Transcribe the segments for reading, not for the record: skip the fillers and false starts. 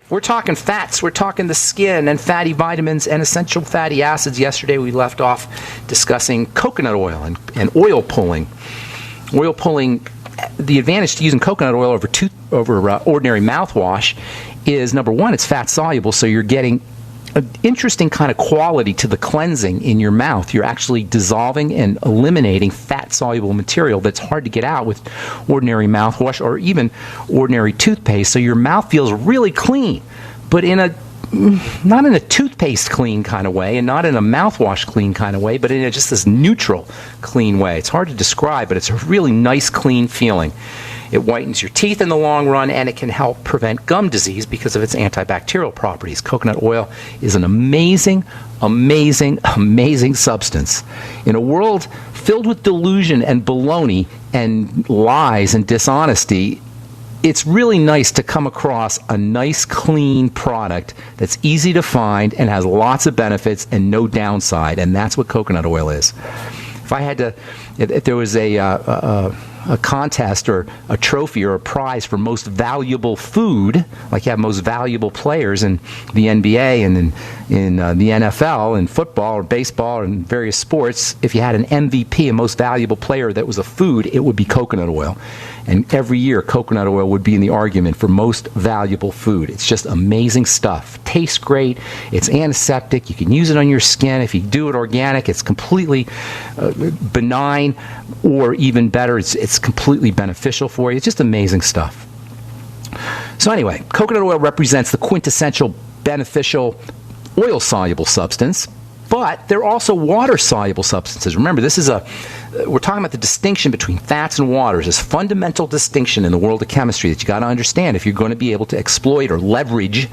We're talking fats, we're talking the skin and fatty vitamins and essential fatty acids. Yesterday we left off discussing coconut oil and oil pulling. Oil pulling, the advantage to using coconut oil over ordinary mouthwash is, number one, it's fat soluble, so you're getting an interesting kind of quality to the cleansing in your mouth. You're actually dissolving and eliminating fat-soluble material that's hard to get out with ordinary mouthwash or even ordinary toothpaste. So your mouth feels really clean, but not in a toothpaste clean kind of way and not in a mouthwash clean kind of way, but in just this neutral clean way. It's hard to describe, but it's a really nice, clean feeling. It whitens your teeth in the long run, and it can help prevent gum disease because of its antibacterial properties. Coconut oil is an amazing, amazing, amazing substance. In a world filled with delusion and baloney and lies and dishonesty, it's really nice to come across a nice, clean product that's easy to find and has lots of benefits and no downside, and that's what coconut oil is. If there was a contest or a trophy or a prize for most valuable food, like you have most valuable players in the NBA and in the NFL and football or baseball and various sports, if you had an MVP, a most valuable player that was a food, it would be coconut oil. And every year, coconut oil would be in the argument for most valuable food. It's just amazing stuff. Tastes great. It's antiseptic. You can use it on your skin. If you do it organic, it's completely benign, or even better, it's completely beneficial for you. It's just amazing stuff. So anyway, coconut oil represents the quintessential beneficial oil-soluble substance, but they're also water-soluble substances. Remember, we're talking about the distinction between fats and waters, this fundamental distinction in the world of chemistry that you got to understand if you're going to be able to exploit or leverage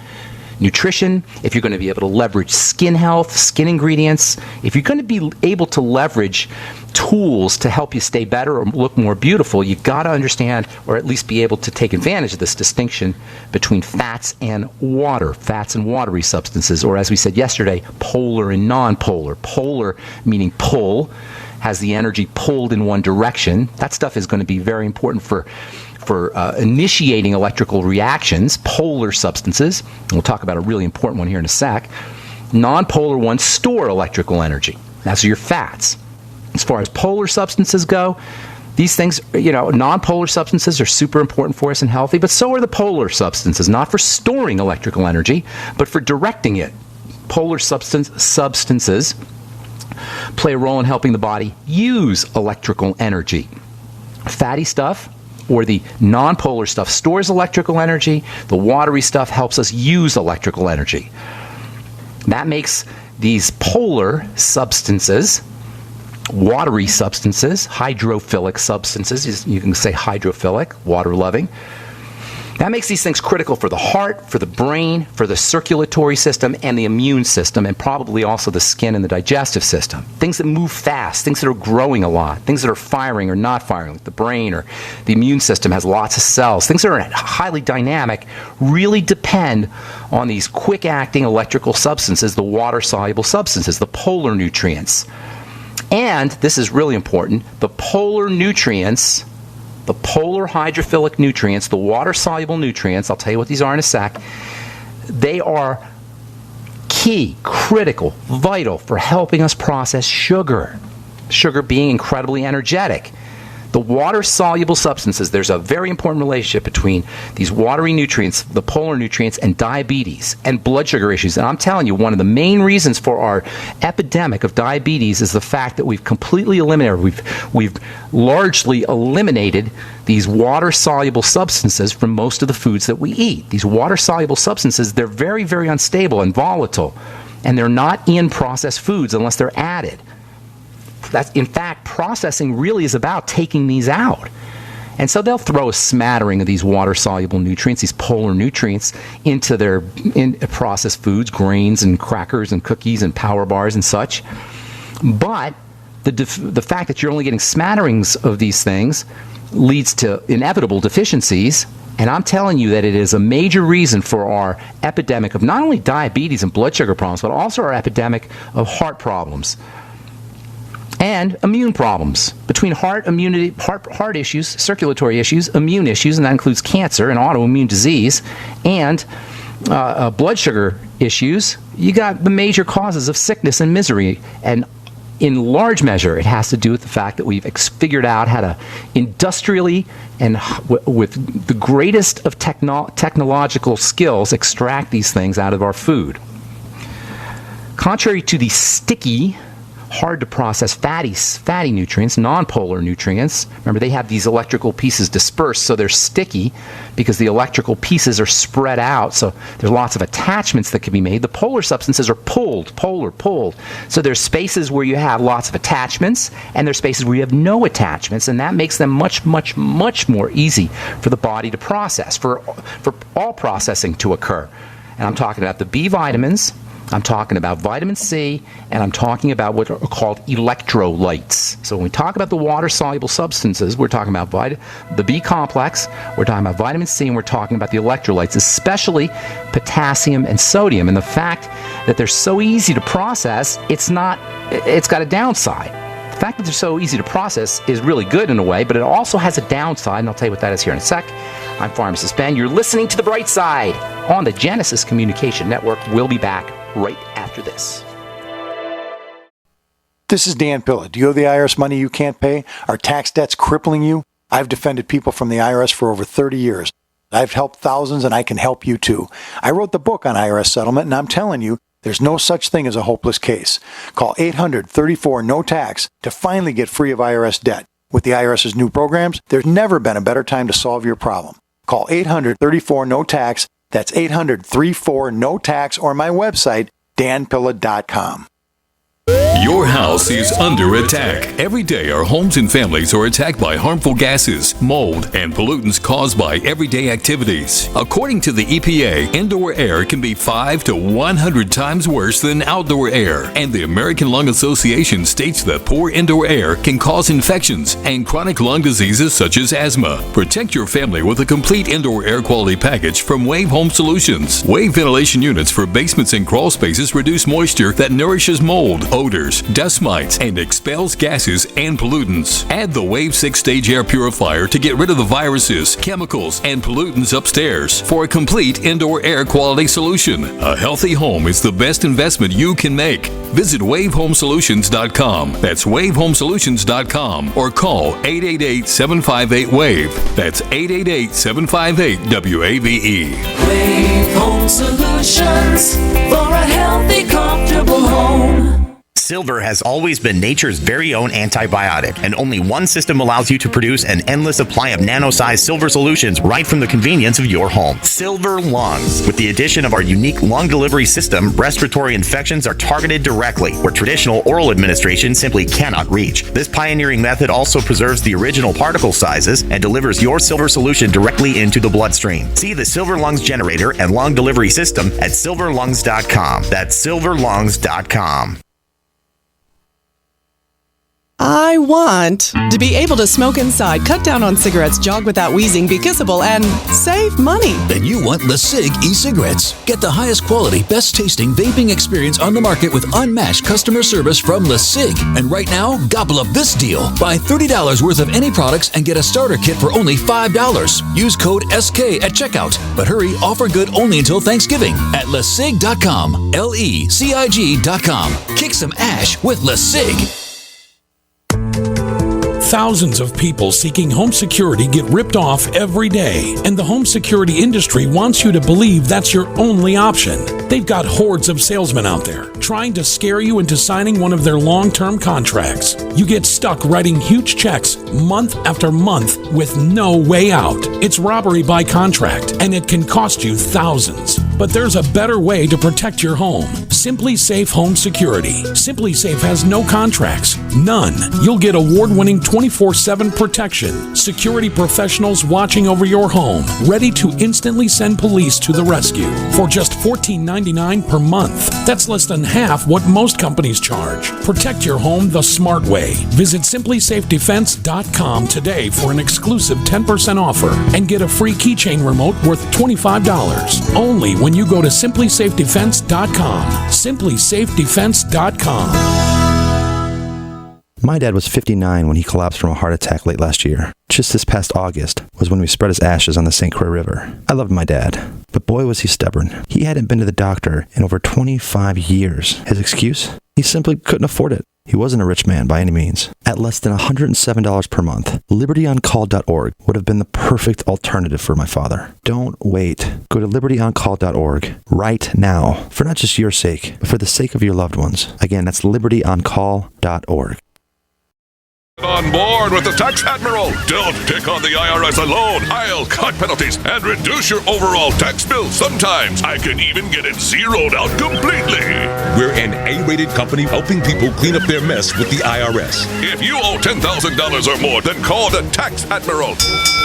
nutrition, if you're going to be able to leverage skin health, skin ingredients, if you're going to be able to leverage tools to help you stay better or look more beautiful, you've got to understand, or at least be able to take advantage of this distinction between fats and water, fats and watery substances, or as we said yesterday, polar and non-polar. Polar meaning pull, has the energy pulled in one direction. That stuff is going to be very important for initiating electrical reactions, polar substances. And we'll talk about a really important one here in a sec. Non-polar ones store electrical energy. That's your fats. As far as polar substances go, these things, non-polar substances are super important for us and healthy, but so are the polar substances, not for storing electrical energy, but for directing it. Polar substances play a role in helping the body use electrical energy. Fatty stuff, or the non-polar stuff, stores electrical energy. The watery stuff helps us use electrical energy. That makes these polar substances watery substances, hydrophilic substances. You can say hydrophilic, water-loving. That makes these things critical for the heart, for the brain, for the circulatory system, and the immune system, and probably also the skin and the digestive system. Things that move fast, things that are growing a lot, things that are firing or not firing, like the brain or the immune system has lots of cells. Things that are highly dynamic really depend on these quick-acting electrical substances, the water-soluble substances, the polar nutrients. And, this is really important, the polar nutrients, the polar hydrophilic nutrients, the water-soluble nutrients, I'll tell you what these are in a sec, they are key, critical, vital for helping us process sugar. Sugar being incredibly energetic. The water-soluble substances, there's a very important relationship between these watery nutrients, the polar nutrients, and diabetes and blood sugar issues. And I'm telling you, one of the main reasons for our epidemic of diabetes is the fact that we've completely eliminated, we've largely eliminated these water-soluble substances from most of the foods that we eat. These water-soluble substances, they're very, very unstable and volatile, and they're not in processed foods unless they're added. In fact, processing really is about taking these out. And so they'll throw a smattering of these water-soluble nutrients, these polar nutrients, into their processed foods, grains and crackers and cookies and power bars and such. But the fact that you're only getting smatterings of these things leads to inevitable deficiencies. And I'm telling you that it is a major reason for our epidemic of not only diabetes and blood sugar problems, but also our epidemic of heart problems. And immune problems. Between heart issues, circulatory issues, immune issues, and that includes cancer and autoimmune disease, and blood sugar issues, you got the major causes of sickness and misery. And in large measure, it has to do with the fact that we've figured out how to industrially and with the greatest of technological skills extract these things out of our food. Contrary to the sticky, hard to process fatty nutrients, non-polar nutrients. Remember, they have these electrical pieces dispersed, so they're sticky because the electrical pieces are spread out, so there's lots of attachments that can be made. The polar substances are pulled. So there's spaces where you have lots of attachments, and there's spaces where you have no attachments, and that makes them much, much, much more easy for the body to process, for all processing to occur. And I'm talking about the B vitamins, I'm talking about vitamin C, and I'm talking about what are called electrolytes. So when we talk about the water-soluble substances, we're talking about the B complex, we're talking about vitamin C, and we're talking about the electrolytes, especially potassium and sodium. And the fact that they're so easy to process, it's got a downside. The fact that they're so easy to process is really good in a way, but it also has a downside, and I'll tell you what that is here in a sec. I'm Pharmacist Ben. You're listening to The Bright Side on the Genesis Communication Network. We'll be back right after this. This is Dan Pilla. Do you owe the IRS money you can't pay? Are tax debts crippling you? I've defended people from the IRS for over 30 years. I've helped thousands, and I can help you too. I wrote the book on IRS settlement, and I'm telling you, there's no such thing as a hopeless case. Call 800-34-NO-TAX to finally get free of IRS debt. With the IRS's new programs, there's never been a better time to solve your problem. Call 800-34-NO-TAX. That's 800-34-NO-TAX, or my website, danpilla.com. Your house is under attack. Every day, our homes and families are attacked by harmful gases, mold, and pollutants caused by everyday activities. According to the EPA, indoor air can be 5 to 100 times worse than outdoor air. And the American Lung Association states that poor indoor air can cause infections and chronic lung diseases such as asthma. Protect your family with a complete indoor air quality package from Wave Home Solutions. Wave ventilation units for basements and crawl spaces reduce moisture that nourishes mold, odors, dust mites, and expels gases and pollutants. Add the Wave 6-stage air purifier to get rid of the viruses, chemicals, and pollutants upstairs for a complete indoor air quality solution. A healthy home is the best investment you can make. Visit wavehomesolutions.com. That's wavehomesolutions.com, or call 888-758-WAVE. That's 888-758-WAVE. Wave Home Solutions for a healthy, comfortable home. Silver has always been nature's very own antibiotic, and only one system allows you to produce an endless supply of nano-sized silver solutions right from the convenience of your home. Silver Lungs. With the addition of our unique lung delivery system, respiratory infections are targeted directly, where traditional oral administration simply cannot reach. This pioneering method also preserves the original particle sizes and delivers your silver solution directly into the bloodstream. See the Silver Lungs generator and lung delivery system at silverlungs.com. That's silverlungs.com. I want to be able to smoke inside, cut down on cigarettes, jog without wheezing, be kissable, and save money. Then you want LeSig e-cigarettes. Get the highest quality, best tasting vaping experience on the market with unmatched customer service from LeSig. And right now, gobble up this deal. Buy $30 worth of any products and get a starter kit for only $5. Use code SK at checkout. But hurry, offer good only until Thanksgiving at LeSig.com. LeCig.com. Kick some ash with LeSig. Thousands of people seeking home security get ripped off every day, and the home security industry wants you to believe that's your only option. They've got hordes of salesmen out there trying to scare you into signing one of their long-term contracts. You get stuck writing huge checks month after month with no way out. It's robbery by contract, and it can cost you thousands. But there's a better way to protect your home. Simply Safe Home Security. Simply Safe has no contracts. None. You'll get award-winning 24/7 protection. Security professionals watching over your home, ready to instantly send police to the rescue for just $14.99 per month. That's less than half what most companies charge. Protect your home the smart way. Visit simplysafedefense.com today for an exclusive 10% offer and get a free keychain remote worth $25. Only when you go to simplysafedefense.com. simplysafedefense.com. My dad was 59 when he collapsed from a heart attack late last year. Just this past August was when we spread his ashes on the St. Croix River. I loved my dad. But boy was he stubborn. He hadn't been to the doctor in over 25 years. His excuse? He simply couldn't afford it. He wasn't a rich man by any means. At less than $107 per month, libertyoncall.org would have been the perfect alternative for my father. Don't wait. Go to libertyoncall.org right now, for not just your sake, but for the sake of your loved ones. Again, that's libertyoncall.org. On board with the Tax Admiral. Don't take on the IRS alone. I'll cut penalties and reduce your overall tax bill. Sometimes I can even get it zeroed out completely. We're an A-rated company helping people clean up their mess with the IRS. If you owe $10,000 or more, then call the Tax Admiral.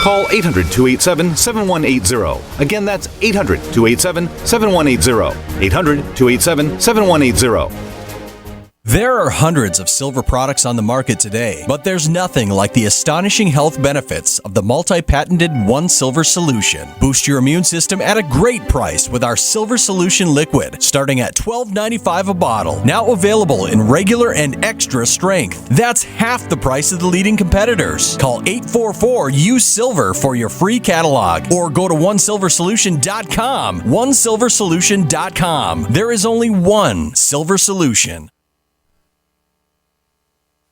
Call 800-287-7180. Again, that's 800-287-7180. 800-287-7180. There are hundreds of silver products on the market today, but there's nothing like the astonishing health benefits of the multi-patented One Silver Solution. Boost your immune system at a great price with our Silver Solution Liquid, starting at $12.95 a bottle. Now available in regular and extra strength. That's half the price of the leading competitors. Call 844-USILVER for your free catalog, or go to onesilversolution.com. onesilversolution.com. There is only one Silver Solution.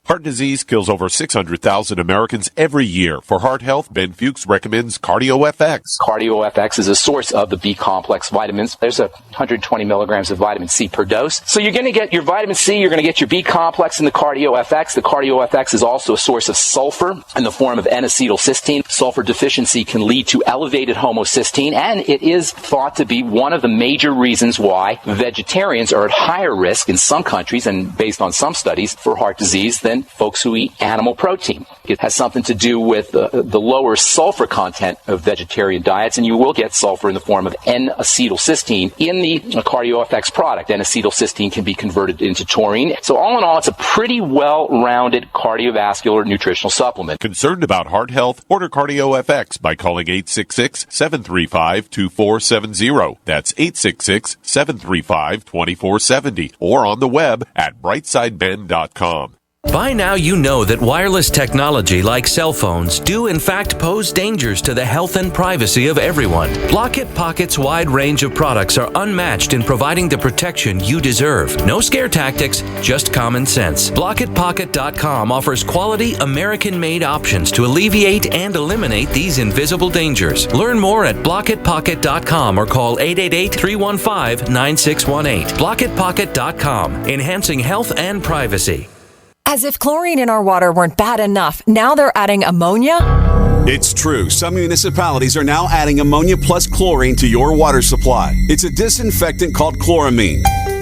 Heart disease kills over 600,000 Americans every year. For heart health, Ben Fuchs recommends CardioFX. CardioFX is a source of the B-complex vitamins. There's 120 milligrams of vitamin C per dose. So you're going to get your vitamin C, you're going to get your B-complex in the CardioFX. The CardioFX is also a source of sulfur in the form of N-acetylcysteine. Sulfur deficiency can lead to elevated homocysteine, and it is thought to be one of the major reasons why vegetarians are at higher risk in some countries, and based on some studies, for heart disease than folks who eat animal protein. It has something to do with the lower sulfur content of vegetarian diets, and you will get sulfur in the form of N-acetylcysteine in the CardioFX product. N-acetylcysteine can be converted into taurine. So all in all, it's a pretty well-rounded cardiovascular nutritional supplement. Concerned about heart health? Order CardioFX by calling 866-735-2470. That's 866-735-2470. Or on the web at brightsideben.com. By now you know that wireless technology like cell phones do in fact pose dangers to the health and privacy of everyone. Block-It Pocket's wide range of products are unmatched in providing the protection you deserve. No scare tactics, just common sense. BlockItPocket.com offers quality American-made options to alleviate and eliminate these invisible dangers. Learn more at BlockItPocket.com or call 888-315-9618. BlockItPocket.com, enhancing health and privacy. As if chlorine in our water weren't bad enough, now they're adding ammonia? It's true. Some municipalities are now adding ammonia plus chlorine to your water supply. It's a disinfectant called chloramine.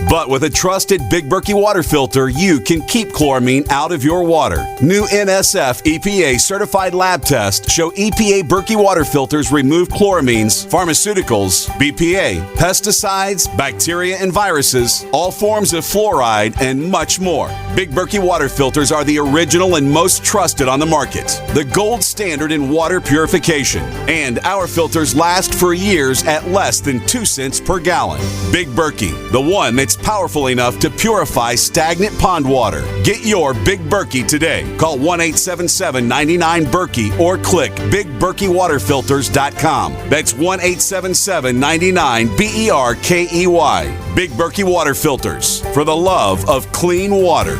But with a trusted Big Berkey water filter, you can keep chloramine out of your water. New NSF EPA certified lab tests show EPA Berkey water filters remove chloramines, pharmaceuticals, BPA, pesticides, bacteria and viruses, all forms of fluoride, and much more. Big Berkey water filters are the original and most trusted on the market. The gold standard in water purification. And our filters last for years at less than 2 cents per gallon. Big Berkey, the one that's powerful enough to purify stagnant pond water. Get your Big Berkey today. Call 1-877-99-BERKEY or click BigBerkeyWaterFilters.com. That's 1-877-99-BERKEY. Big Berkey Water Filters, for the love of clean water.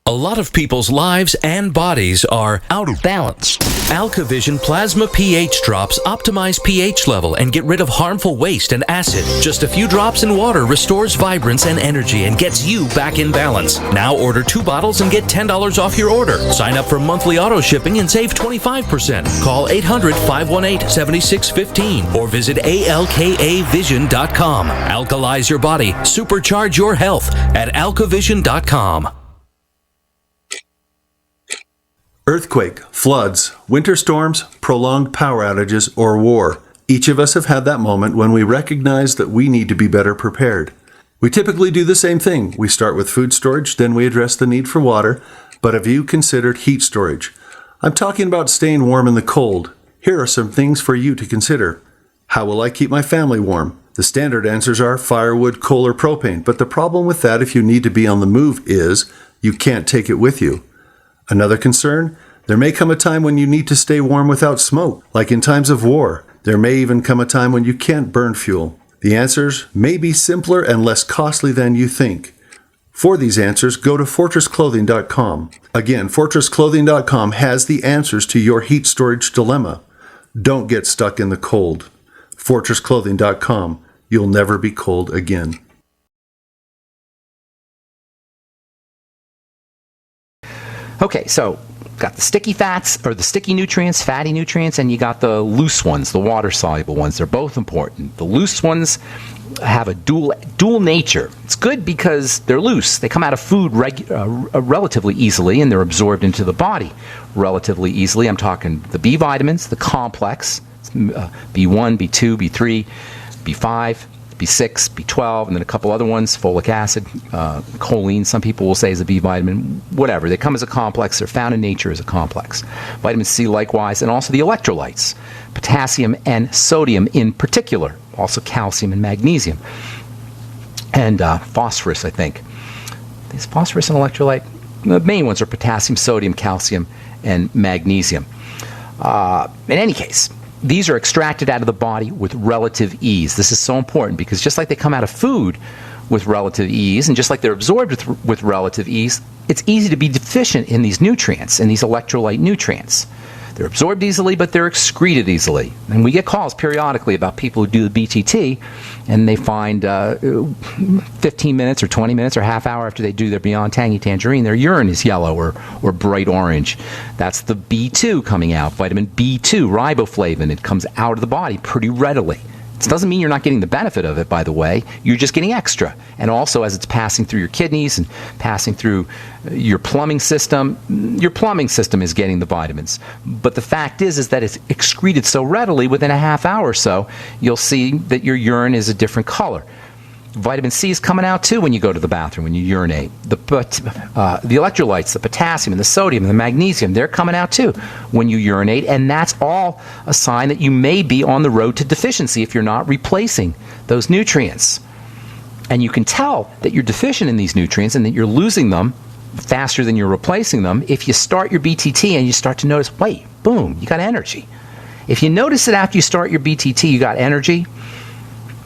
A lot of people's lives and bodies are out of balance. AlkaVision Plasma pH drops optimize pH level and get rid of harmful waste and acid. Just a few drops in water restores vibrance and energy and gets you back in balance. Now order 2 bottles and get $10 off your order. Sign up for monthly auto shipping and save 25%. Call 800-518-7615 or visit alkavision.com. Alkalize your body. Supercharge your health at alkavision.com. Earthquake, floods, winter storms, prolonged power outages, or war. Each of us have had that moment when we recognize that we need to be better prepared. We typically do the same thing. We start with food storage, then we address the need for water. But have you considered heat storage? I'm talking about staying warm in the cold. Here are some things for you to consider. How will I keep my family warm? The standard answers are firewood, coal, or propane. But the problem with that if you need to be on the move is you can't take it with you. Another concern, there may come a time when you need to stay warm without smoke, like in times of war. There may even come a time when you can't burn fuel. The answers may be simpler and less costly than you think. For these answers, go to fortressclothing.com. Again, fortressclothing.com has the answers to your heat storage dilemma. Don't get stuck in the cold. fortressclothing.com. You'll never be cold again. Okay, so got the sticky fats, or the sticky nutrients, fatty nutrients, and you got the loose ones, the water-soluble ones. They're both important. The loose ones have a dual nature. It's good because they're loose. They come out of food relatively easily, and they're absorbed into the body relatively easily. I'm talking the B vitamins, the complex, B1, B2, B3, B5, B6, B12, and then a couple other ones, folic acid, choline, some people will say is a B vitamin, whatever. They come as a complex. They're found in nature as a complex. Vitamin C likewise, and also the electrolytes, potassium and sodium in particular, also calcium and magnesium, and phosphorus, I think. Is phosphorus an electrolyte? The main ones are potassium, sodium, calcium, and magnesium. In any case, these are extracted out of the body with relative ease. This is so important because just like they come out of food with relative ease, and just like they're absorbed with relative ease, it's easy to be deficient in these nutrients, in these electrolyte nutrients. They're absorbed easily, but they're excreted easily. And we get calls periodically about people who do the BTT, and they find 15 minutes or 20 minutes or half hour after they do their Beyond Tangy Tangerine, their urine is yellow or bright orange. That's the B2 coming out, vitamin B2, riboflavin. It comes out of the body pretty readily. It doesn't mean you're not getting the benefit of it, by the way. You're just getting extra. And also, as it's passing through your kidneys and passing through your plumbing system is getting the vitamins. But the fact is that it's excreted so readily, within a half hour or so, you'll see that your urine is a different color. Vitamin C is coming out too when you go to the bathroom, when you urinate. The electrolytes, the potassium, and the sodium, and the magnesium, they're coming out too when you urinate, and that's all a sign that you may be on the road to deficiency if you're not replacing those nutrients. And you can tell that you're deficient in these nutrients and that you're losing them faster than you're replacing them if you start your BTT and you start to notice, wait, boom, you got energy. If you notice that after you start your BTT you got energy,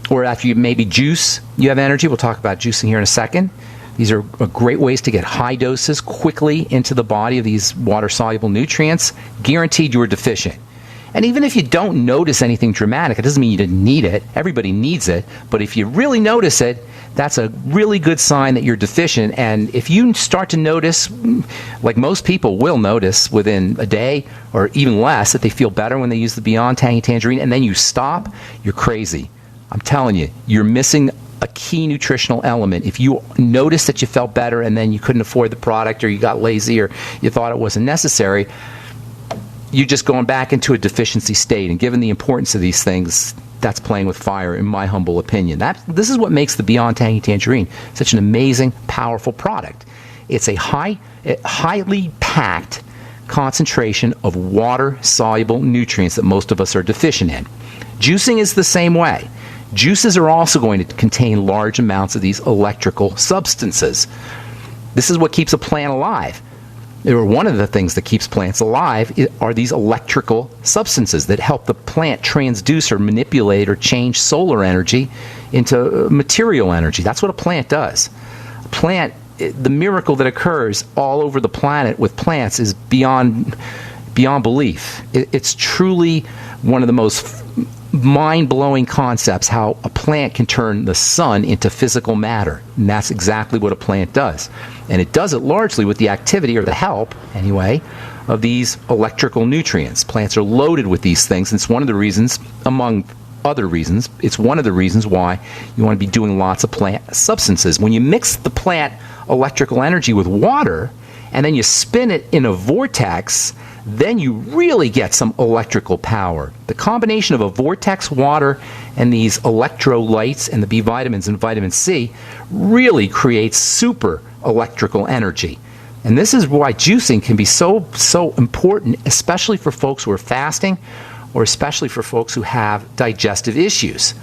or after you maybe juice, you have energy. We'll talk about juicing here in a second. These are great ways to get high doses quickly into the body of these water-soluble nutrients. Guaranteed you are deficient. And even if you don't notice anything dramatic, it doesn't mean you didn't need it. Everybody needs it. But if you really notice it, that's a really good sign that you're deficient. And if you start to notice, like most people will notice within a day or even less, that they feel better when they use the Beyond Tangy Tangerine, and then you stop, you're crazy. I'm telling you, you're missing a key nutritional element. If you notice that you felt better and then you couldn't afford the product, or you got lazy, or you thought it wasn't necessary, you're just going back into a deficiency state. And given the importance of these things, that's playing with fire, in my humble opinion. This is what makes the Beyond Tangy Tangerine such an amazing, powerful product. It's a highly packed concentration of water-soluble nutrients that most of us are deficient in. Juicing is the same way. Juices are also going to contain large amounts of these electrical substances. This is what keeps a plant alive. Or one of the things that keeps plants alive are these electrical substances that help the plant transduce or manipulate or change solar energy into material energy. That's what a plant does. A plant, the miracle that occurs all over the planet with plants is beyond belief. It's truly one of the most mind-blowing concepts, how a plant can turn the sun into physical matter. And that's exactly what a plant does. And it does it largely with the activity, or the help, anyway, of these electrical nutrients. Plants are loaded with these things, and it's one of the reasons, among other reasons, it's one of the reasons why you want to be doing lots of plant substances. When you mix the plant electrical energy with water, and then you spin it in a vortex, then you really get some electrical power. The combination of a vortex, water, and these electrolytes and the B vitamins and vitamin C really creates super electrical energy. And this is why juicing can be so important, especially for folks who are fasting, or especially for folks who have digestive issues.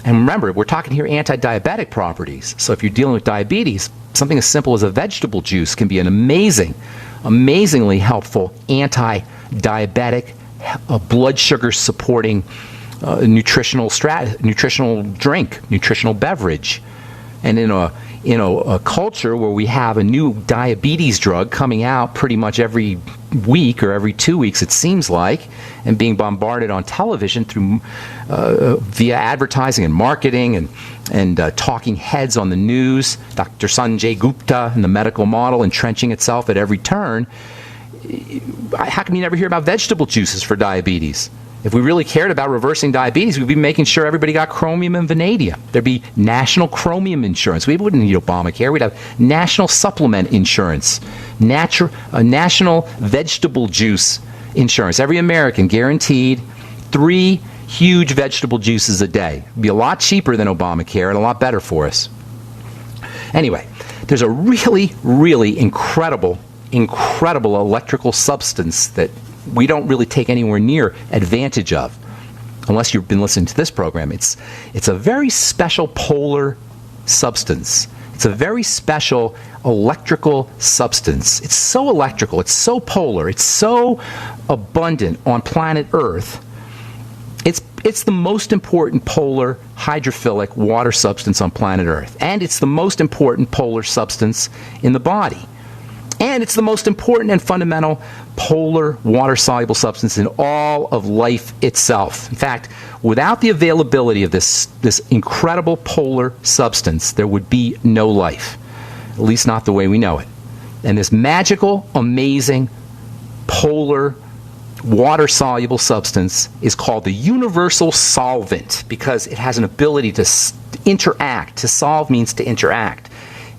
And remember, we're talking here anti-diabetic properties. So if you're dealing with diabetes, something as simple as a vegetable juice can be an amazingly helpful anti-diabetic a blood sugar supporting nutritional drink, nutritional beverage. And in a culture where we have a new diabetes drug coming out pretty much every week or every 2 weeks, it seems like, and being bombarded on television through via advertising and marketing and talking heads on the news, Dr. Sanjay Gupta and the medical model entrenching itself at every turn, how come you never hear about vegetable juices for diabetes? If we really cared about reversing diabetes, we'd be making sure everybody got chromium and vanadium. There'd be national chromium insurance. We wouldn't need Obamacare. We'd have national supplement insurance, national vegetable juice insurance. Every American guaranteed 3 huge vegetable juices a day. It'd be a lot cheaper than Obamacare and a lot better for us. Anyway, there's a really, really incredible electrical substance that we don't really take anywhere near advantage of, unless you've been listening to this program. It's a very special polar substance. It's a very special electrical substance. It's so electrical, it's so polar, it's so abundant on planet Earth. It's the most important polar hydrophilic water substance on planet Earth, and it's the most important polar substance in the body. And it's the most important and fundamental polar water-soluble substance in all of life itself. In fact, without the availability of this incredible polar substance, there would be no life, at least not the way we know it. And this magical, amazing, polar, water-soluble substance is called the universal solvent because it has an ability to interact. To solve means to interact.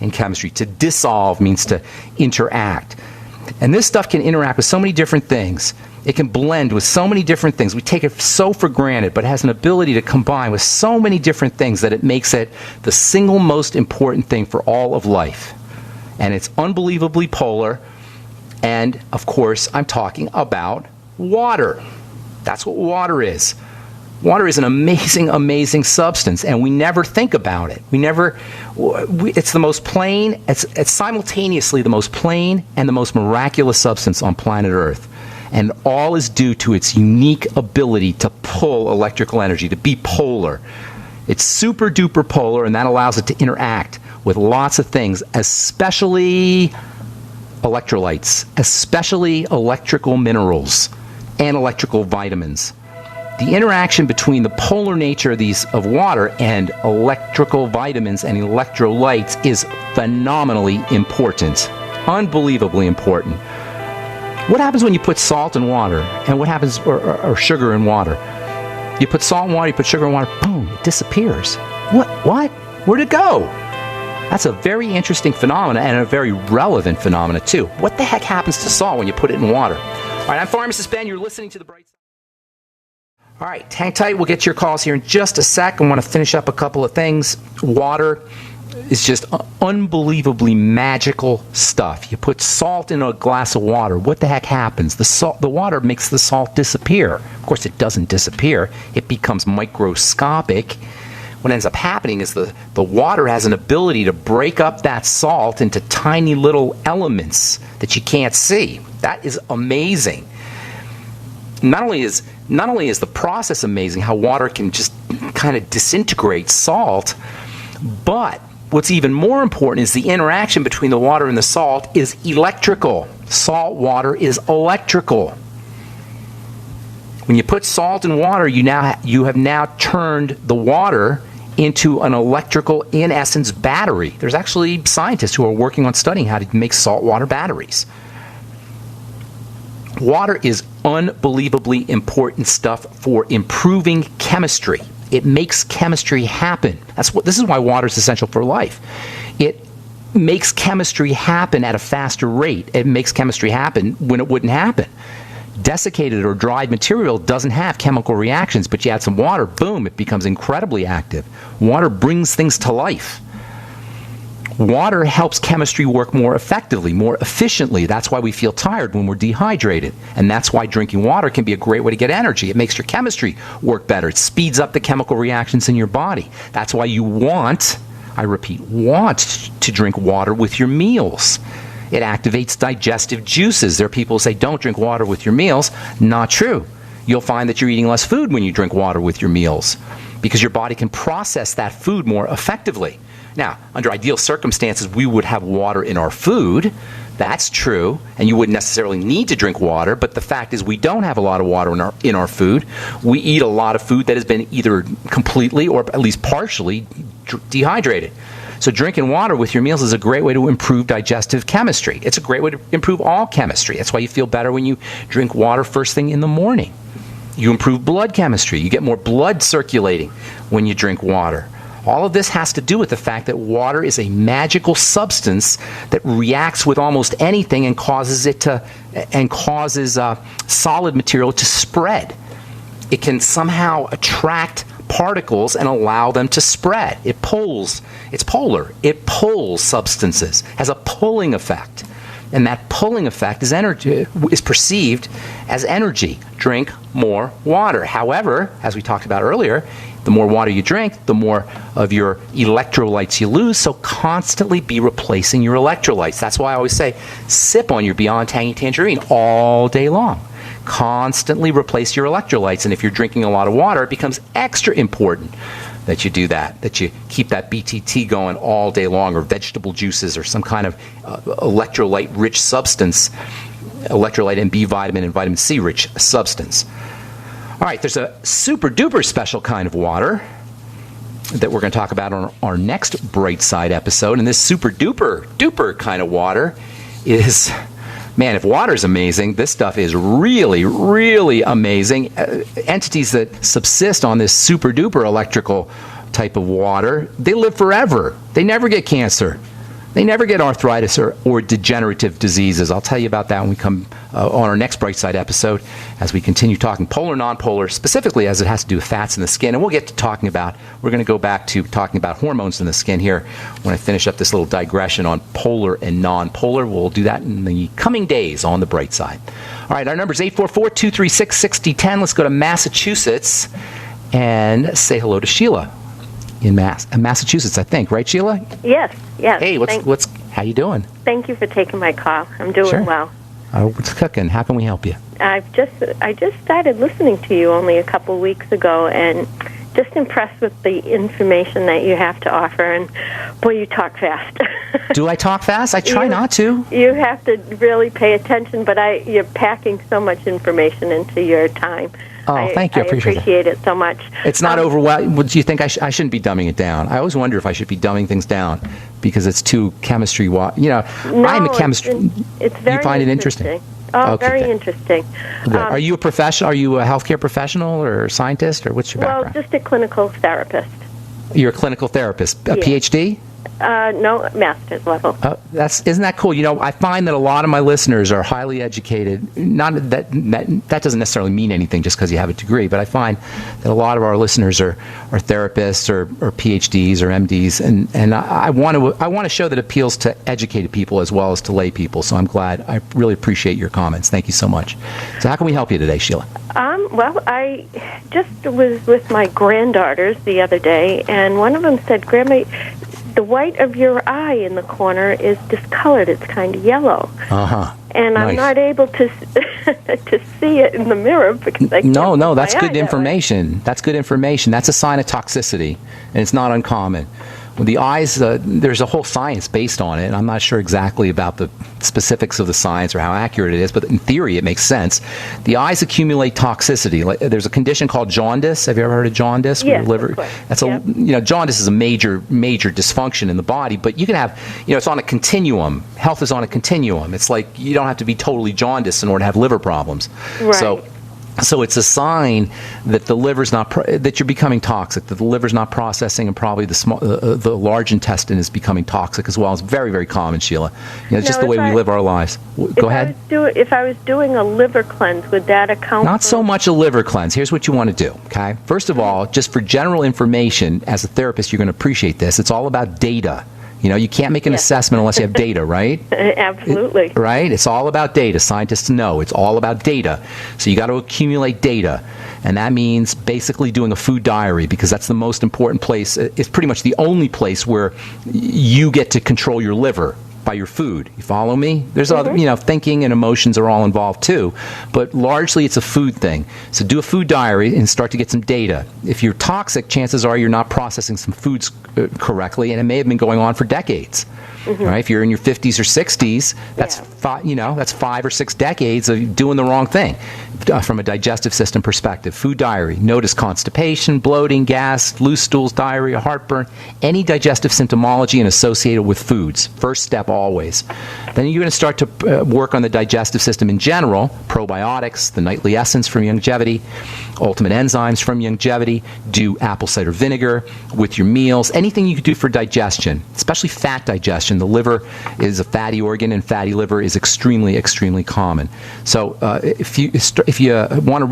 In chemistry, to dissolve means to interact. And this stuff can interact with so many different things. It can blend with so many different things. We take it so for granted, but it has an ability to combine with so many different things that it makes it the single most important thing for all of life. And it's unbelievably polar. And, of course, I'm talking about water. That's what water is. Water is an amazing, amazing substance, and we never think about it. It's the most plain, it's simultaneously the most plain and the most miraculous substance on planet Earth. And all is due to its unique ability to pull electrical energy, to be polar. It's super duper polar, and that allows it to interact with lots of things, especially electrolytes, especially electrical minerals and electrical vitamins. The interaction between the polar nature of water and electrical vitamins and electrolytes is phenomenally important. Unbelievably important. What happens when you put salt in water? And what happens, or sugar in water? You put salt in water, you put sugar in water, boom, it disappears. What? Where'd it go? That's a very interesting phenomena and a very relevant phenomena too. What the heck happens to salt when you put it in water? All right, I'm Pharmacist Ben. You're listening to The Bright Side. All right, hang tight. We'll get to your calls here in just a sec. I want to finish up a couple of things. Water is just unbelievably magical stuff. You put salt in a glass of water. What the heck happens? The water makes the salt disappear. Of course, it doesn't disappear. It becomes microscopic. What ends up happening is the water has an ability to break up that salt into tiny little elements that you can't see. That is amazing. Not only is the process amazing, how water can just kind of disintegrate salt, but what's even more important is the interaction between the water and the salt is electrical. Salt water is electrical. When you put salt in water, you have now turned the water into an electrical, in essence, battery. There's actually scientists who are working on studying how to make saltwater batteries. Water is unbelievably important stuff for improving chemistry. It makes chemistry happen. This is why water is essential for life. It makes chemistry happen at a faster rate. It makes chemistry happen when it wouldn't happen. Desiccated or dried material doesn't have chemical reactions, but you add some water, boom, it becomes incredibly active. Water brings things to life. Water helps chemistry work more effectively, more efficiently. That's why we feel tired when we're dehydrated. And that's why drinking water can be a great way to get energy. It makes your chemistry work better. It speeds up the chemical reactions in your body. That's why you want to drink water with your meals. It activates digestive juices. There are people who say, don't drink water with your meals. Not true. You'll find that you're eating less food when you drink water with your meals because your body can process that food more effectively. Now, under ideal circumstances, we would have water in our food. That's true, and you wouldn't necessarily need to drink water, but the fact is we don't have a lot of water in our food. We eat a lot of food that has been either completely or at least partially dehydrated. So drinking water with your meals is a great way to improve digestive chemistry. It's a great way to improve all chemistry. That's why you feel better when you drink water first thing in the morning. You improve blood chemistry. You get more blood circulating when you drink water. All of this has to do with the fact that water is a magical substance that reacts with almost anything and causes solid material to spread. It can somehow attract particles and allow them to spread. It pulls. It's polar. It pulls substances, has a pulling effect. And that pulling effect is perceived as energy. Drink more water. However, as we talked about earlier, the more water you drink, the more of your electrolytes you lose, so constantly be replacing your electrolytes. That's why I always say, sip on your Beyond Tangy Tangerine all day long. Constantly replace your electrolytes, and if you're drinking a lot of water, it becomes extra important that you do that you keep that BTT going all day long, or vegetable juices, or some kind of electrolyte-rich substance, electrolyte and B vitamin and vitamin C-rich substance. All right, there's a super-duper special kind of water that we're going to talk about on our next Bright Side episode, and this super-duper kind of water is... Man, if water's amazing, this stuff is really, really amazing. Entities that subsist on this super-duper electrical type of water, they live forever. They never get cancer. They never get arthritis or degenerative diseases. I'll tell you about that when we come on our next Bright Side episode as we continue talking polar, non-polar, specifically as it has to do with fats in the skin. And we're going to go back to talking about hormones in the skin here when I finish up this little digression on polar and non-polar. We'll do that in the coming days on the Bright Side. All right, our number is 844-236-6010. Let's go to Massachusetts and say hello to Sheila. In Massachusetts, I think, right, Sheila? Yes. Hey, how you doing? Thank you for taking my call. I'm doing well. What's cooking? How can we help you? I just started listening to you only a couple weeks ago, and just impressed with the information that you have to offer. And boy, you talk fast. Do I talk fast? I try not to. You have to really pay attention, but you're packing so much information into your time. Oh, thank you. I appreciate it so much. It's not overwhelming. Do you think I shouldn't be dumbing it down? I always wonder if I should be dumbing things down because it's too chemistry. No, I'm a chemistry. It's very. You find it interesting? Oh, okay, very interesting. Are you a professional? Are you a healthcare professional or scientist, or what's your background? Well, just a clinical therapist. You're a clinical therapist. A PhD? No, master's level. Isn't that cool? I find that a lot of my listeners are highly educated. Not that doesn't necessarily mean anything just because you have a degree, but I find that a lot of our listeners are therapists or PhDs or MDs, and I want to show that it appeals to educated people as well as to lay people. So I'm glad. I really appreciate your comments. Thank you so much. So how can we help you today, Sheila? Well, I just was with my granddaughters the other day, and one of them said, "Grandma, the white of your eye in the corner is discolored. It's kind of yellow." And I'm not able to to see it in the mirror because I can't. No, that's good information. That's good information. That's a sign of toxicity, and it's not uncommon. With the eyes, there's a whole science based on it, and I'm not sure exactly about the specifics of the science or how accurate it is, but in theory, it makes sense. The eyes accumulate toxicity. There's a condition called jaundice. Have you ever heard of jaundice? Yes, liver, of course. That's jaundice is a major dysfunction in the body, but you can have, it's on a continuum. Health is on a continuum. It's like you don't have to be totally jaundiced in order to have liver problems. Right. So it's a sign that the liver's that you're becoming toxic, that the liver's not processing, and probably the large intestine is becoming toxic as well. It's very, very common, Sheila. It's just the way we live our lives. Go ahead. If I was doing a liver cleanse, would that account? Not so much a liver cleanse. Here's what you want to do. Okay. First of all, just for general information, as a therapist, you're going to appreciate this. It's all about data. You can't make an assessment unless you have data, right? Absolutely. Right? It's all about data. Scientists know it's all about data. So you got to accumulate data. And that means basically doing a food diary, because that's the most important place. It's pretty much the only place where you get to control your liver. by your food. You follow me? There's other, thinking and emotions are all involved too, but largely it's a food thing. So do a food diary and start to get some data. If you're toxic, chances are you're not processing some foods correctly, and it may have been going on for decades. Right? If you're in your 50s or 60s, that's that's 5 or 6 decades of doing the wrong thing from a digestive system perspective. Food diary. Notice constipation, bloating, gas, loose stools, diarrhea, heartburn, any digestive symptomology and associated with foods. First step always. Then you're going to start to work on the digestive system in general. Probiotics, the nightly essence from Longevity, ultimate enzymes from Longevity. Do apple cider vinegar with your meals. Anything you can do for digestion, especially fat digestion. The liver is a fatty organ, and fatty liver is extremely, extremely common. So if you want to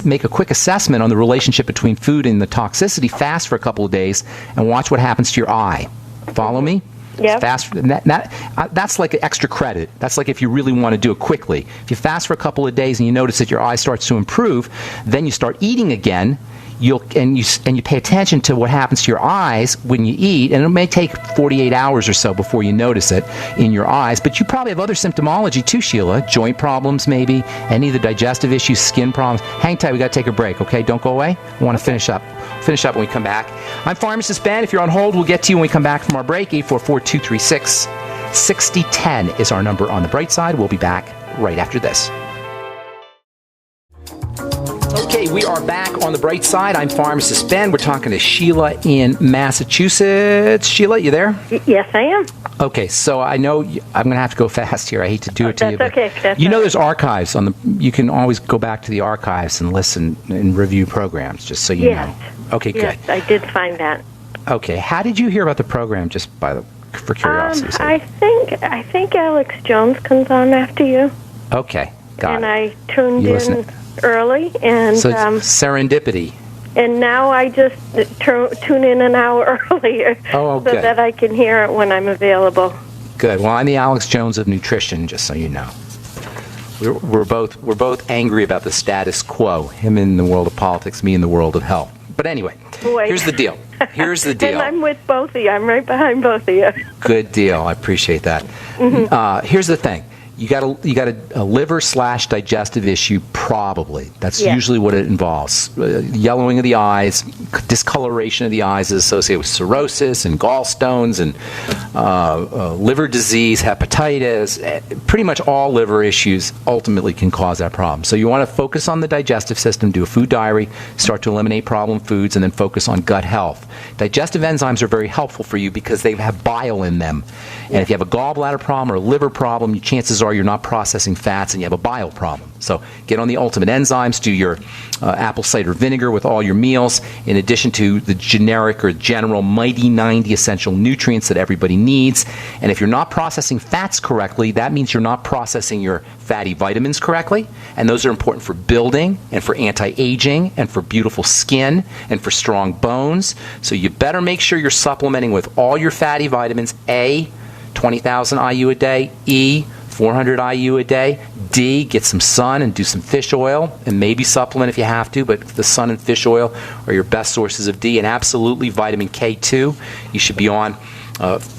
make a quick assessment on the relationship between food and the toxicity, fast for a couple of days and watch what happens to your eye. Follow me? Yeah. Fast. That's like extra credit. That's like if you really want to do it quickly. If you fast for a couple of days and you notice that your eye starts to improve, then you start eating again. You pay attention to what happens to your eyes when you eat, and it may take 48 hours or so before you notice it in your eyes. But you probably have other symptomology too, Sheila. Joint problems, maybe any of the digestive issues, skin problems. Hang tight. We got to take a break. Okay, don't go away. I want to finish up. Finish up when we come back. I'm Pharmacist Ben. If you're on hold, we'll get to you when we come back from our break. 844-236-6010 is our number on the bright side. We'll be back right after this. Okay, we are back on the bright side. I'm Pharmacist Ben. We're talking to Sheila in Massachusetts. Sheila, you there? Yes, I am. Okay, so I know I'm going to have to go fast here. I hate to do it to you. That's okay. There's archives on the. You can always go back to the archives and listen and review programs, just so you know. Okay, yes, good. I did find that. Okay, how did you hear about the program? Just for curiosity's sake. I think Alex Jones comes on after you. Okay, got it. And I tuned in early, and so serendipity. And now I just tune in an hour earlier so that I can hear it when I'm available. Good. Well, I'm the Alex Jones of nutrition, just so you know. We're both angry about the status quo. Him in the world of politics, me in the world of health. But anyway, here's the deal. Here's the deal. And I'm with both of you. I'm right behind both of you. Good deal. I appreciate that. Here's the thing. You got a liver/digestive issue, probably. That's usually what it involves. Yellowing of the eyes, discoloration of the eyes is associated with cirrhosis and gallstones and liver disease, hepatitis. Pretty much all liver issues ultimately can cause that problem. So you want to focus on the digestive system, do a food diary, start to eliminate problem foods, and then focus on gut health. Digestive enzymes are very helpful for you because they have bile in them. And if you have a gallbladder problem or a liver problem, your chances are you're not processing fats and you have a bile problem. So get on the ultimate enzymes, do your apple cider vinegar with all your meals, in addition to the generic or general Mighty 90 essential nutrients that everybody needs. And if you're not processing fats correctly, that means you're not processing your fatty vitamins correctly. And those are important for building and for anti-aging and for beautiful skin and for strong bones. So you better make sure you're supplementing with all your fatty vitamins. A, 20,000 IU a day. E, 400 IU a day. D, get some sun and do some fish oil, and maybe supplement if you have to, but the sun and fish oil are your best sources of D. And absolutely vitamin K2. You should be on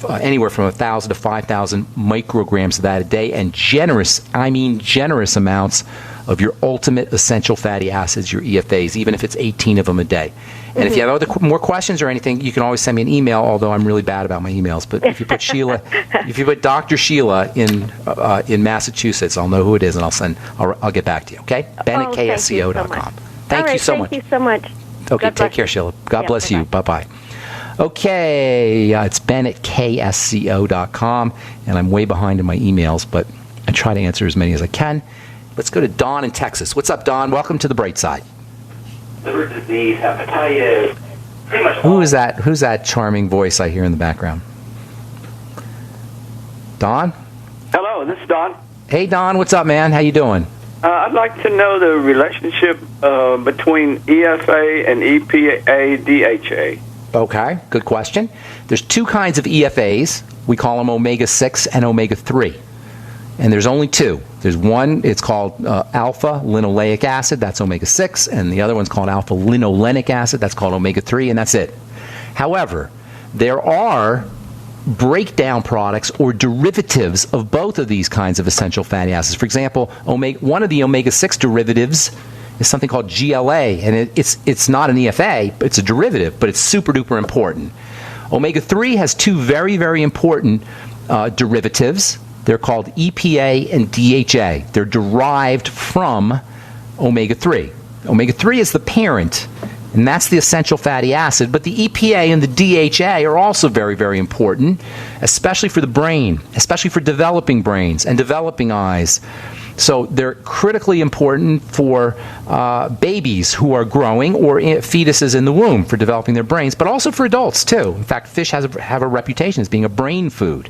anywhere from 1,000 to 5,000 micrograms of that a day, and generous amounts of your ultimate essential fatty acids, your EFAs, even if it's 18 of them a day. And if you have more questions or anything, you can always send me an email, although I'm really bad about my emails. But if you put Sheila, if you put Dr. Sheila in Massachusetts, I'll know who it is, and I'll get back to you, okay? Ben@ksco.com. Thank you so much. Thank you so much. Okay, take care, Sheila. God bless you. Bye-bye. Okay, it's Ben@ksco.com, and I'm way behind in my emails, but I try to answer as many as I can. Let's go to Don in Texas. What's up, Don? Welcome to the bright side. Liver disease, hepatitis, pretty much. Who's that charming voice I hear in the background? Don? Hello, this is Don. Hey, Don. What's up, man? How you doing? I'd like to know the relationship between EFA and EPA, DHA. Okay, good question. There's two kinds of EFAs. We call them omega-6 and omega-3. And there's only two. There's one, it's called alpha-linoleic acid, that's omega-6, and the other one's called alpha-linolenic acid, that's called omega-3, and that's it. However, there are breakdown products or derivatives of both of these kinds of essential fatty acids. For example, one of the omega-6 derivatives is something called GLA, and it's not an EFA, it's a derivative, but it's super duper important. Omega-3 has two very, very important derivatives. They're called EPA and DHA. They're derived from omega-3. Omega-3 is the parent, and that's the essential fatty acid. But the EPA and the DHA are also very, very important, especially for the brain, especially for developing brains and developing eyes. So they're critically important for babies who are growing or fetuses in the womb for developing their brains, but also for adults too. In fact, fish have a reputation as being a brain food.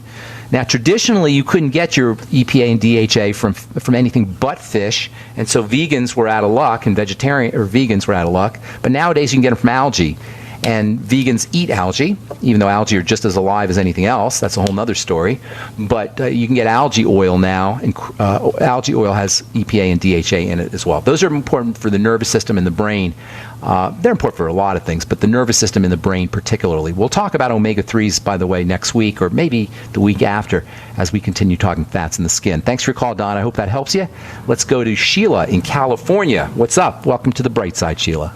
Now, traditionally, you couldn't get your EPA and DHA from anything but fish, and so vegans were out of luck, and vegans were out of luck. But nowadays, you can get them from algae. And vegans eat algae, even though algae are just as alive as anything else. That's a whole other story. But you can get algae oil now, and algae oil has EPA and DHA in it as well. Those are important for the nervous system and the brain. They're important for a lot of things, but the nervous system and the brain particularly. We'll talk about omega-3s, by the way, next week or maybe the week after as we continue talking fats in the skin. Thanks for your call, Don. I hope that helps you. Let's go to Sheila in California. What's up? Welcome to the bright side, Sheila.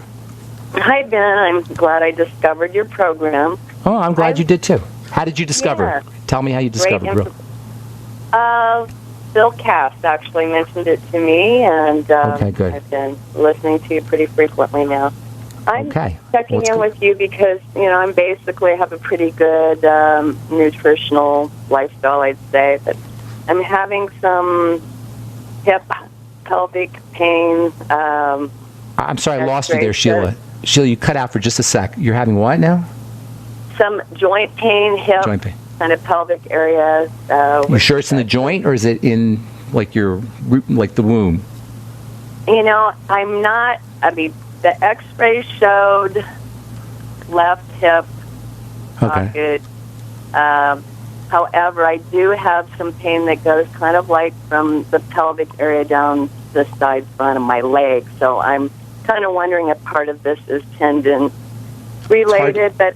Hi, Ben. I'm glad I discovered your program. Oh, I'm glad you did too. How did you discover? Yeah. Tell me how you discovered. Bill Cass actually mentioned it to me, and okay, good. I've been listening to you pretty frequently now. I'm checking in with you because, I'm basically have a pretty good nutritional lifestyle, I'd say, but I'm having some hip pelvic pain. I'm sorry, I lost you there, Sheila. Sheila, you cut out for just a sec. You're having what now? Some joint pain, hip, kind of pelvic area. You sure it's in the joint, or is it in like the womb? I'm not. I mean, the X-ray showed left hip pocket. However, I do have some pain that goes kind of like from the pelvic area down the side front of my leg. So I'm kind of wondering if part of this is tendon related, but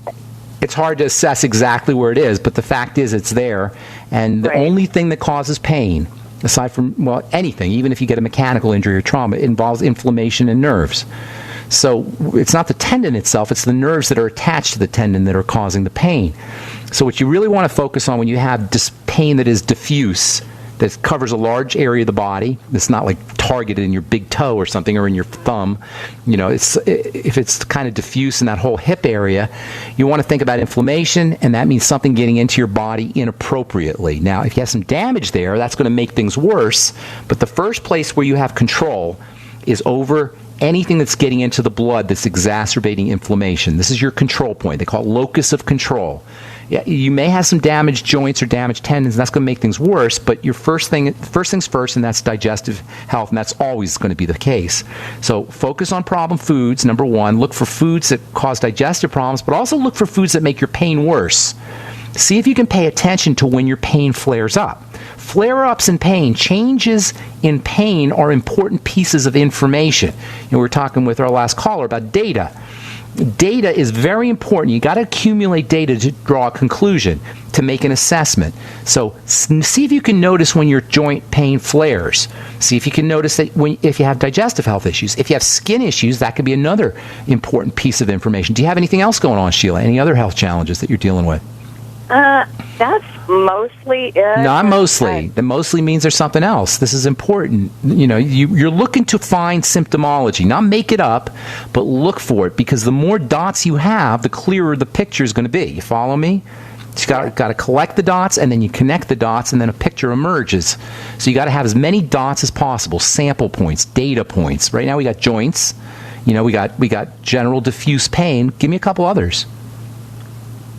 it's hard to assess exactly where it is, but the fact is it's there. And the only thing that causes pain, aside from, anything, even if you get a mechanical injury or trauma, it involves inflammation in nerves. So it's not the tendon itself, it's the nerves that are attached to the tendon that are causing the pain. So what you really want to focus on when you have this pain that is diffuse, that covers a large area of the body, it's not like targeted in your big toe or something, or in your thumb. If it's kind of diffuse in that whole hip area, you want to think about inflammation, and that means something getting into your body inappropriately. Now, if you have some damage there, that's going to make things worse, but the first place where you have control is over anything that's getting into the blood that's exacerbating inflammation. This is your control point. They call it locus of control. Yeah, you may have some damaged joints or damaged tendons, and that's going to make things worse, but your first things first, and that's digestive health, and that's always going to be the case. So focus on problem foods, number one. Look for foods that cause digestive problems, but also look for foods that make your pain worse. See if you can pay attention to when your pain flares up. Flare-ups in pain, changes in pain are important pieces of information. We were talking with our last caller about data. Data is very important. You got to accumulate data to draw a conclusion, to make an assessment. So see if you can notice when your joint pain flares. See if you can notice that if you have digestive health issues. If you have skin issues, that could be another important piece of information. Do you have anything else going on, Sheila? Any other health challenges that you're dealing with? That's mostly it. Not mostly. That mostly means there's something else. This is important. You're looking to find symptomology, not make it up, but look for it, because the more dots you have, the clearer the picture is going to be. You follow me? You got to collect the dots, and then you connect the dots, and then a picture emerges. So you got to have as many dots as possible, sample points, data points. Right now we got joints. We got general diffuse pain. Give me a couple others.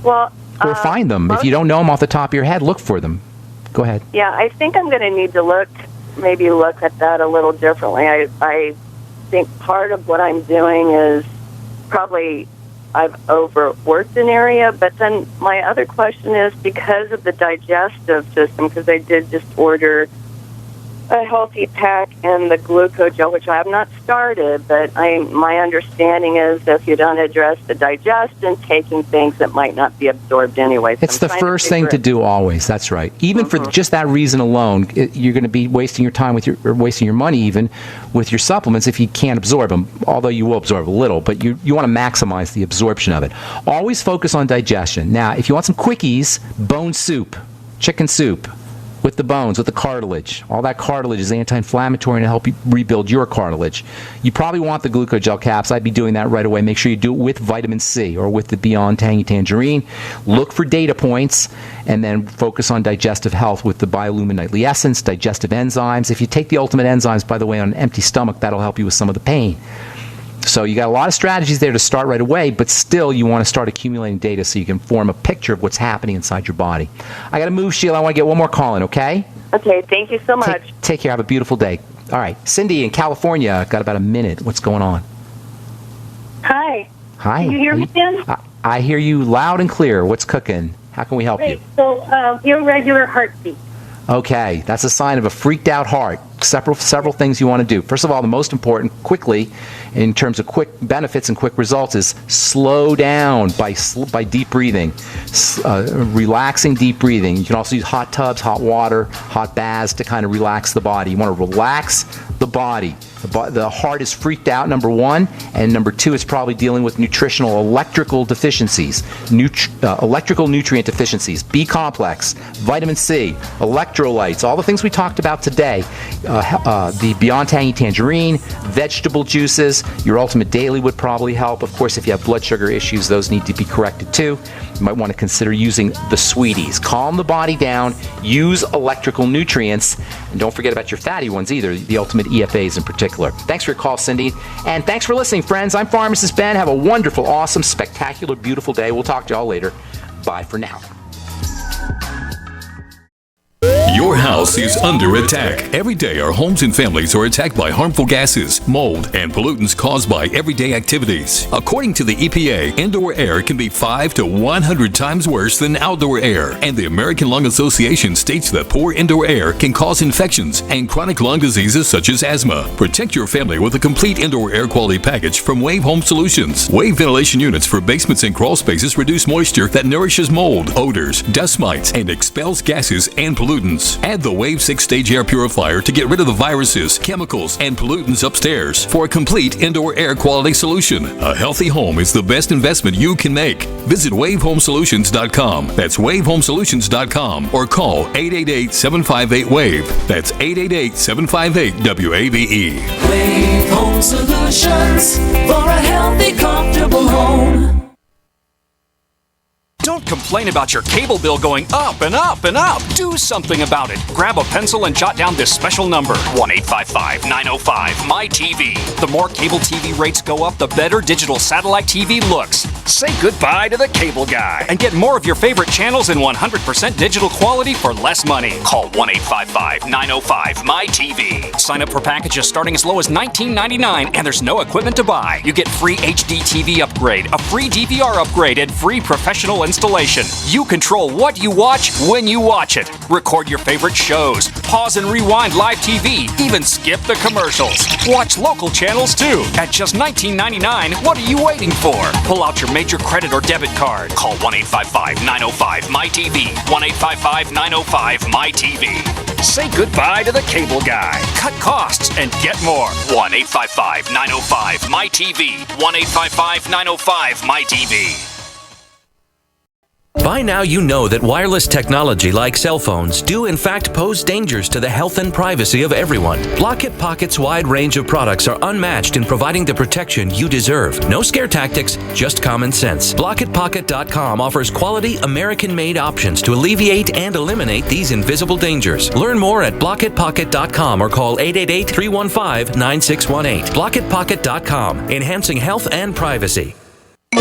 Well. Or find them. If you don't know them off the top of your head, look for them. Go ahead. Yeah, I think I'm going to need to look at that a little differently. I think part of what I'm doing is probably I've overworked an area, but then my other question is because of the digestive system, because I did just order a healthy pack and the glucogel, which I have not started, but my understanding is if you don't address the digestion, taking things that might not be absorbed anyway. So It's the first thing to do always. That's right. Even for just that reason alone, you're going to be wasting your time or wasting your money even with your supplements if you can't absorb them, although you will absorb a little, but you want to maximize the absorption of it. Always focus on digestion. Now, if you want some quickies, bone soup, chicken soup, with the bones, with the cartilage. All that cartilage is anti-inflammatory and it'll help you rebuild your cartilage. You probably want the glucogel caps. I'd be doing that right away. Make sure you do it with vitamin C or with the Beyond Tangy Tangerine. Look for data points and then focus on digestive health with the Biolumin Nightly Essence, digestive enzymes. If you take the Ultimate Enzymes, by the way, on an empty stomach, that'll help you with some of the pain. So you got a lot of strategies there to start right away, but still you want to start accumulating data so you can form a picture of what's happening inside your body. I got to move, Sheila. I want to get one more call in, okay? Okay, thank you so much. Take care. Have a beautiful day. All right. Cindy in California, got about a minute. What's going on? Hi. Hi. Can you hear me, Dan? I hear you loud and clear. What's cooking? How can we help you? So, irregular heartbeat. Okay, that's a sign of a freaked out heart. Several things you want to do. First of all, the most important, quickly, in terms of quick benefits and quick results, is slow down by deep breathing, relaxing deep breathing. You can also use hot tubs, hot water, hot baths to kind of relax the body. You want to relax the body. The heart is freaked out, number one, and number two, it's probably dealing with nutritional electrical deficiencies, electrical nutrient deficiencies, B complex, vitamin C, electrolytes, all the things we talked about today. The Beyond Tangy Tangerine, vegetable juices, your Ultimate Daily would probably help. Of course, if you have blood sugar issues, those need to be corrected too. You might want to consider using the Sweeties. Calm the body down, use electrical nutrients, and don't forget about your fatty ones either, the Ultimate EFAs in particular. Thanks for your call, Cindy, and thanks for listening, friends. I'm Pharmacist Ben. Have a wonderful, awesome, spectacular, beautiful day. We'll talk to y'all later. Bye for now. Your house is under attack. Every day, our homes and families are attacked by harmful gases, mold, and pollutants caused by everyday activities. According to the EPA, indoor air can be 5 to 100 times worse than outdoor air. And the American Lung Association states that poor indoor air can cause infections and chronic lung diseases such as asthma. Protect your family with a complete indoor air quality package from Wave Home Solutions. Wave ventilation units for basements and crawl spaces reduce moisture that nourishes mold, odors, dust mites, and expels gases and pollutants. Add the Wave 6-stage air purifier to get rid of the viruses, chemicals, and pollutants upstairs for a complete indoor air quality solution. A healthy home is the best investment you can make. Visit wavehomesolutions.com. That's wavehomesolutions.com or call 888-758-WAVE. That's 888-758-WAVE. Wave Home Solutions for a healthy, comfortable home. Don't complain about your cable bill going up and up and up. Do something about it. Grab a pencil and jot down this special number, 1-855-905-MY-TV. The more cable TV rates go up, the better digital satellite TV looks. Say goodbye to the cable guy and get more of your favorite channels in 100% digital quality for less money. Call 1-855-905-MY-TV. Sign up for packages starting as low as $19.99 and there's no equipment to buy. You get free HD TV upgrade, a free DVR upgrade, and free professional installation. You control what you watch when you watch it. Record your favorite shows, pause and rewind live TV, even skip the commercials. Watch local channels too. At just $19.99, what are you waiting for? Pull out your major credit or debit card. Call 1-855-905-MY-TV. 1-855-905-MY-TV. Say goodbye to the cable guy. Cut costs and get more. 1-855-905-MY-TV. 1-855-905-MY-TV. By now you know that wireless technology like cell phones do in fact pose dangers to the health and privacy of everyone. Block-It Pocket's wide range of products are unmatched in providing the protection you deserve. No scare tactics, just common sense. BlockItPocket.com offers quality American-made options to alleviate and eliminate these invisible dangers. Learn more at BlockItPocket.com or call 888-315-9618. BlockItPocket.com, enhancing health and privacy.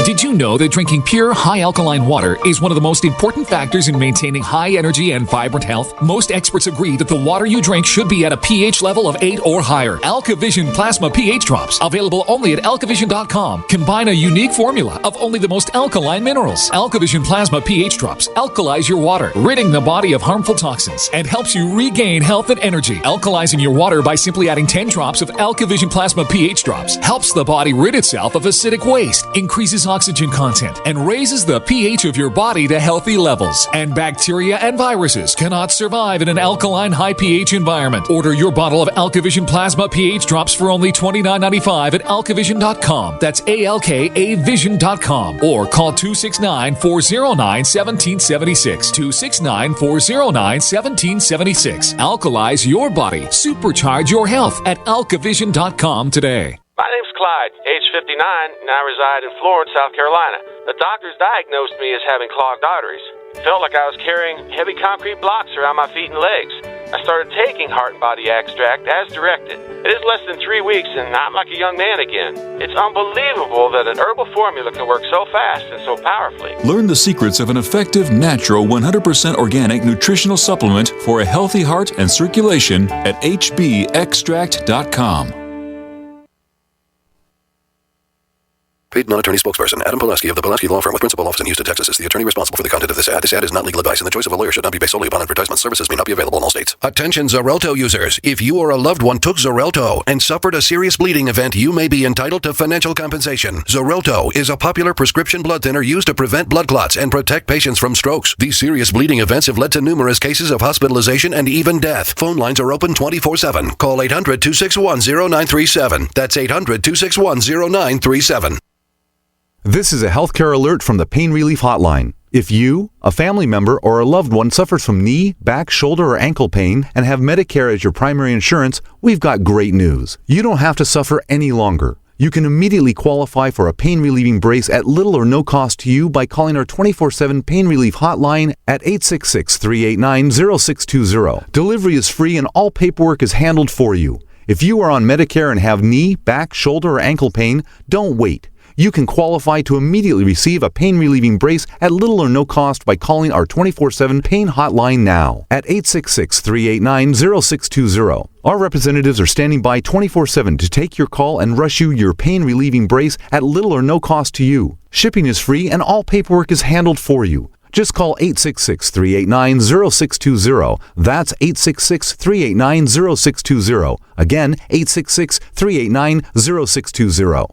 Did you know that drinking pure, high alkaline water is one of the most important factors in maintaining high energy and vibrant health? Most experts agree that the water you drink should be at a pH level of 8 or higher. AlkaVision Plasma pH Drops, available only at alkavision.com, combine a unique formula of only the most alkaline minerals. AlkaVision Plasma pH Drops alkalize your water, ridding the body of harmful toxins, and helps you regain health and energy. Alkalizing your water by simply adding 10 drops of AlkaVision Plasma pH Drops helps the body rid itself of acidic waste, increases oxygen content, and raises the pH of your body to healthy levels. And bacteria and viruses cannot survive in an alkaline high pH environment. Order your bottle of AlkaVision Plasma pH Drops for only $29.95 at alkavision.com. That's ALKAvision.com. Or call 269-409-1776. 269-409-1776. Alkalize your body. Supercharge your health at alkavision.com today. My name's Clyde, age 59, and I reside in Florence, South Carolina. The doctors diagnosed me as having clogged arteries. It felt like I was carrying heavy concrete blocks around my feet and legs. I started taking Heart and Body Extract as directed. It is less than 3 weeks, and I'm like a young man again. It's unbelievable that an herbal formula can work so fast and so powerfully. Learn the secrets of an effective, natural, 100% organic nutritional supplement for a healthy heart and circulation at hbextract.com. Paid non-attorney spokesperson Adam Pulaski of the Pulaski Law Firm with principal office in Houston, Texas is the attorney responsible for the content of this ad. This ad is not legal advice, and the choice of a lawyer should not be based solely upon advertisement. Services may not be available in all states. Attention Xarelto users. If you or a loved one took Xarelto and suffered a serious bleeding event, you may be entitled to financial compensation. Xarelto is a popular prescription blood thinner used to prevent blood clots and protect patients from strokes. These serious bleeding events have led to numerous cases of hospitalization and even death. Phone lines are open 24/7. Call 800-261-0937. That's 800-261-0937. This is a healthcare alert from the Pain Relief Hotline. If you, a family member, or a loved one suffers from knee, back, shoulder, or ankle pain and have Medicare as your primary insurance, we've got great news. You don't have to suffer any longer. You can immediately qualify for a pain-relieving brace at little or no cost to you by calling our 24/7 Pain Relief Hotline at 866-389-0620. Delivery is free and all paperwork is handled for you. If you are on Medicare and have knee, back, shoulder, or ankle pain, don't wait. You can qualify to immediately receive a pain-relieving brace at little or no cost by calling our 24/7 Pain Hotline now at 866-389-0620. Our representatives are standing by 24/7 to take your call and rush you your pain-relieving brace at little or no cost to you. Shipping is free and all paperwork is handled for you. Just call 866-389-0620. That's 866-389-0620. Again, 866-389-0620.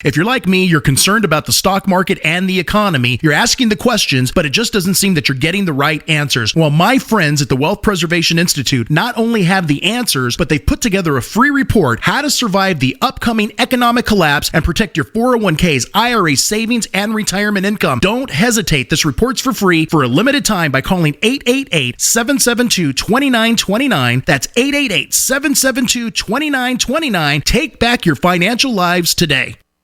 If you're like me, you're concerned about the stock market and the economy. You're asking the questions, but it just doesn't seem that you're getting the right answers. Well, my friends at the Wealth Preservation Institute not only have the answers, but they've put together a free report, How to Survive the Upcoming Economic Collapse and Protect Your 401ks, IRA savings, and retirement income. Don't hesitate. This report's for free for a limited time by calling 888-772-2929. That's 888-772-2929. Take back your financial lives today.